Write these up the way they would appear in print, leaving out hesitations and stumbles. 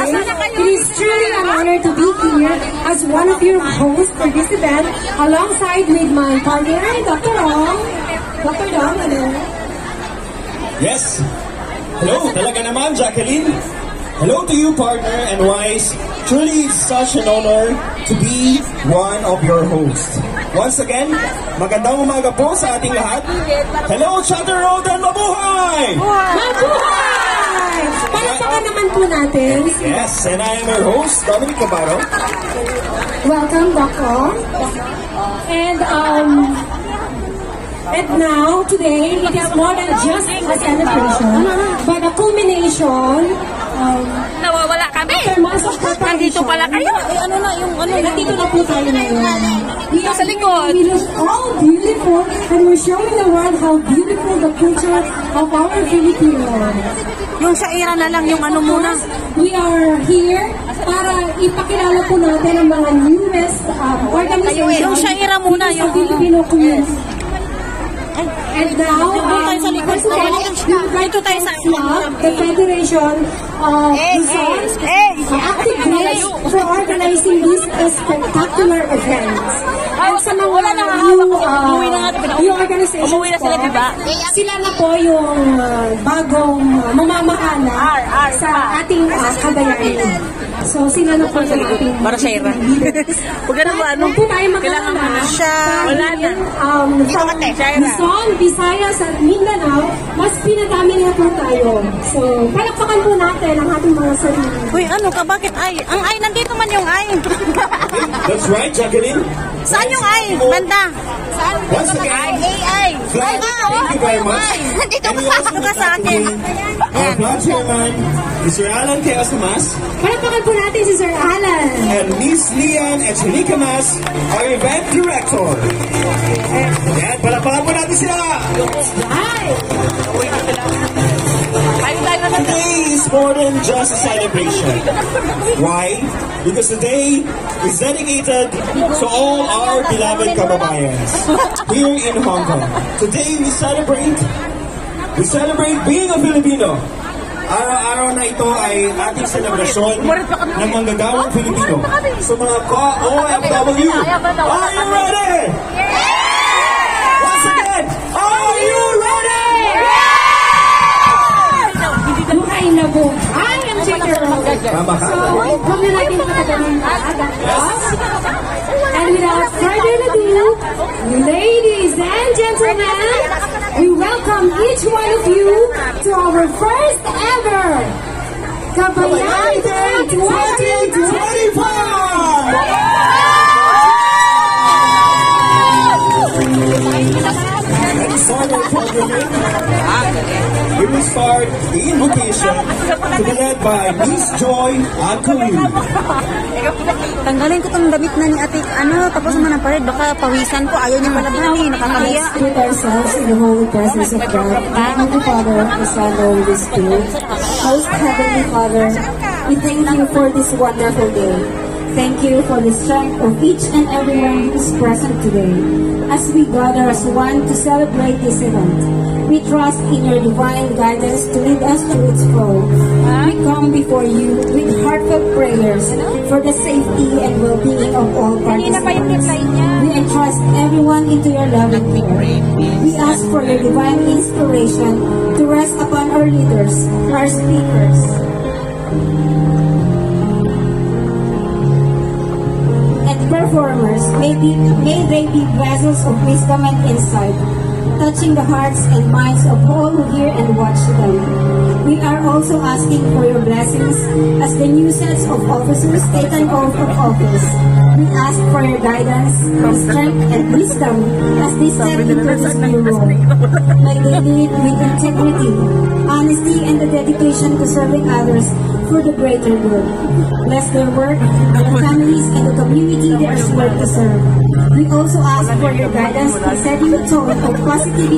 today. It is truly an honor to be here as one of your hosts for this event, alongside with my partner, Dr. Ong. Dr. Dong, hello. Yes. Hello, talaga naman, Jacqueline. Hello to you, partner and Wise. Truly, it's such an honor to be one of your hosts. Once again, magandang umaga po sa ating lahat. Hello, Chatter Road and mabuhay! Mabuhay! Palakpakan naman po natin. Yes, and I am your host, Dominic Cabarro. Welcome, Dr. And now, today, it is more than just a celebration, but a culmination. Nawawala kami. Nandito pala kayo. Nandito na po tayo ngayon. Dito sa likod. We look all beautiful, and we're showing the world how beautiful the culture of our Filipinos. Yung sa era na lang, yung ano muna. We are here para ipakilala po natin ang mga newest organizations. Yung sa era muna, yung Filipino community. And now, dito tayo sa the Federation of Luzon, active groups for organizing these spectacular events. And sa mga new organizations po, sila na po yung bagong mamamahala sa ating kabayanan. So, sila na po yung ating para sa era. Huwag na ba, ano? Huwag po tayo magkakala. Wala na. Luzon, Visayas at Mindanao, mas pinadami na po tayo. So, palakpakan po natin ang ating mga sarili. Uy, ano ka? Bakit ay? Ang ay, nandito man yung ay. That's right, Jacqueline. Saan yung ay? Banda. Once again, ay. thank you very much. Nandito ka sa akin. Our Flag Chairman, Mr. Alan Teos Mas. Palakpakan po natin si Sir Alan. And Miss Lian Echelica Mas, our event director. Yan, palakpakan po natin sila. Hi! Today is more than just a celebration. Why? Because today is dedicated to all our beloved kababayans here in Hong Kong. Today we celebrate being a Filipino. Araw-araw na ito ay ating selebrasyon ng manggagawang Filipino. So mga OFW, are you ready? Once again, are you ready? Buhay na buhay ang Chatter Road. So, huwag na natin patagalan and without further ado, ladies and gentlemen, we welcome each one of you to our first ever Kabayan Day 2025! We will start the invocation to be led by Miss Joy Anthony. Tanggalin ko itong damit na ni ate, tapos naman ang pared, baka pawisan ko, ayaw niya malabhan nakakahiya. With ourselves in the holy presence of God, Heavenly Father, the Son, and Holy Spirit. Most Heavenly Father, we thank you for this wonderful day. Thank you for the strength of each and everyone who is present today. As we gather as one to celebrate this event, we trust in your divine guidance to lead us through its flow. We come before you with heartfelt prayers for the safety and well-being of all participants. We entrust everyone into your loving care. We ask for your divine inspiration to rest upon our leaders, our speakers, performers. May they be vessels of wisdom and insight, touching the hearts and minds of all who hear and watch them. We are also asking for your blessings as the new sets of officers take an oath of office. We ask for your guidance, strength, and wisdom as they step into this new role. May they lead with integrity, honesty, and the dedication to serving others for the greater good. Bless their work, their families, and the community they are sworn to serve. We also ask for your guidance in setting the tone of positivity.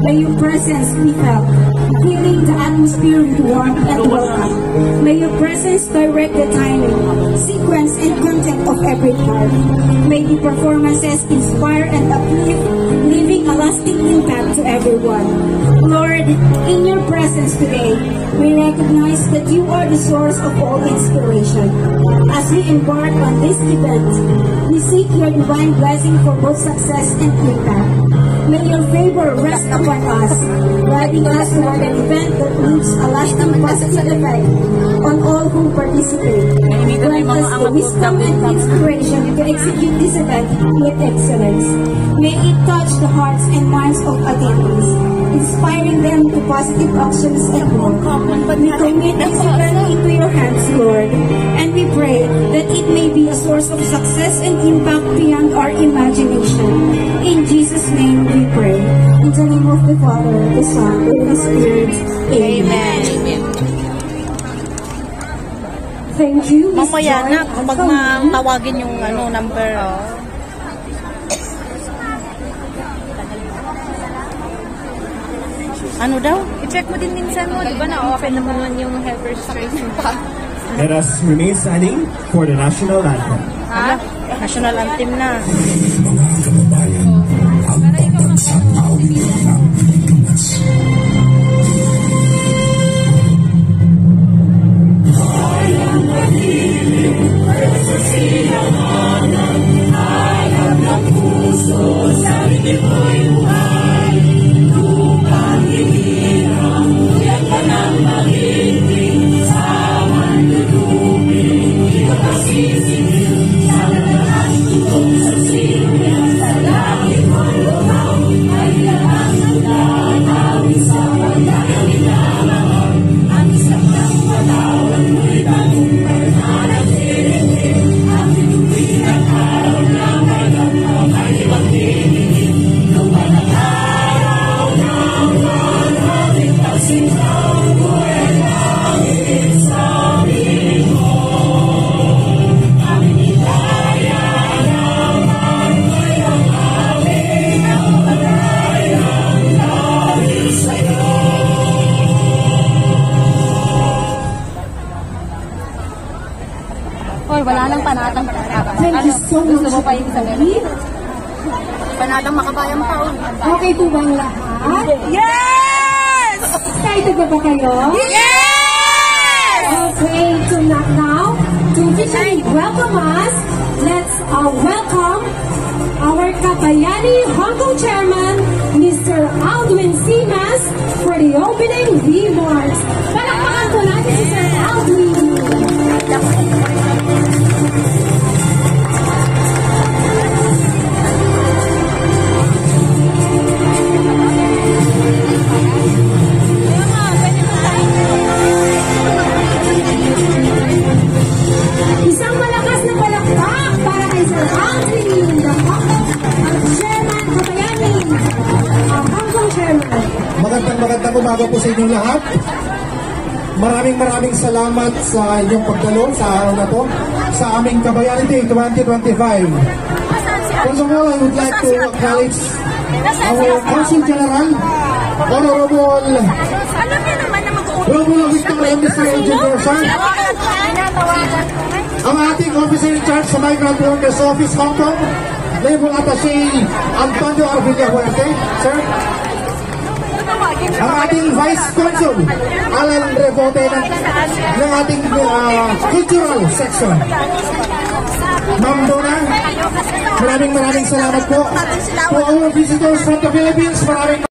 May your presence be felt, filling the atmosphere with warmth and welcome. May your presence direct the timing, sequence, and content of every part. May the performances inspire and uplift, leaving a lasting impact to everyone. Lord, in your presence today, we recognize that you are the source of all inspiration. As we embark on this event, we seek your divine blessing for both success and impact. May your favor rest upon us, guiding us toward an event that leaves a lasting positive effect on all who participate. Grant us the wisdom and inspiration to execute this event with excellence. May it touch the hearts and minds of attendees, inspiring them to positive actions and more. We commit this event into your hands, Lord, and we pray that it may be a source of success and impact beyond our imagination. In Jesus' name we pray. In the name of the Father, the Son, and the Spirit. Amen. Thank you, Ms. Mamaya Joy. na, pag tawagin yung number. Ano daw? I-check mo din minsan mo, di ba na-open naman yung helper station pa? Let us remain standing for the national anthem. Ha? National anthem na. Mga kababayan, ang pambansang awit ng Pilipinas. Kayang mahilig, sa silanganan, alam ng puso, sarili mo'y buhay. Lupang hinirang, yan ka ng mahilig, sa manlulubing, ikapasisigil, sa lahat itong sa silya, sa langit mo'y lumaw, ay lahat ng nanawin sa pagkakang inalangan, ang isang ng patawan mo'y tagumpay na nagtiringin, ang bituin ng araw na magandang ay magtiringin, lumang ang araw ng manawin, pagsintaw mo'y langit sa mo. Aming ilaya naman ay ang aming ang malayang dahil sa'yo. Hoy, wala nang panatang. Thank you so much. Gusto mo pa yung sabihin? Panatang makabayang taon. Okay po ba ang lahat? Yes! Excited ba kayo? Yes! Okay, so now, to officially welcome us, let's welcome our Kabayani Hong Kong Chairman, Mr. Aldwin Simas, for the opening remarks. Palakpakan po natin si Sir Aldwin. Isang malakas na palakpak para kay Sir Aldwin, the Hong Kong Chairman Kabayani, Hong Kong Chairman. Magandang umaga po sa inyong lahat. Maraming salamat sa inyong pagdalo sa araw na to sa aming Kabayani Day 2025. First of all, I would like to acknowledge our Consul General, Honorable Romulo Victoria Mr. Engineer, ang ating Officer in Charge sa Migrant Workers Office, Hong Kong, Naval Attaché Antonio Arvilla Huerte, sir. Ang ating Vice Consul, Alan Revote ng ating Cultural Section. Ma'am Donna, maraming salamat po. To our visitors from the Philippines, maraming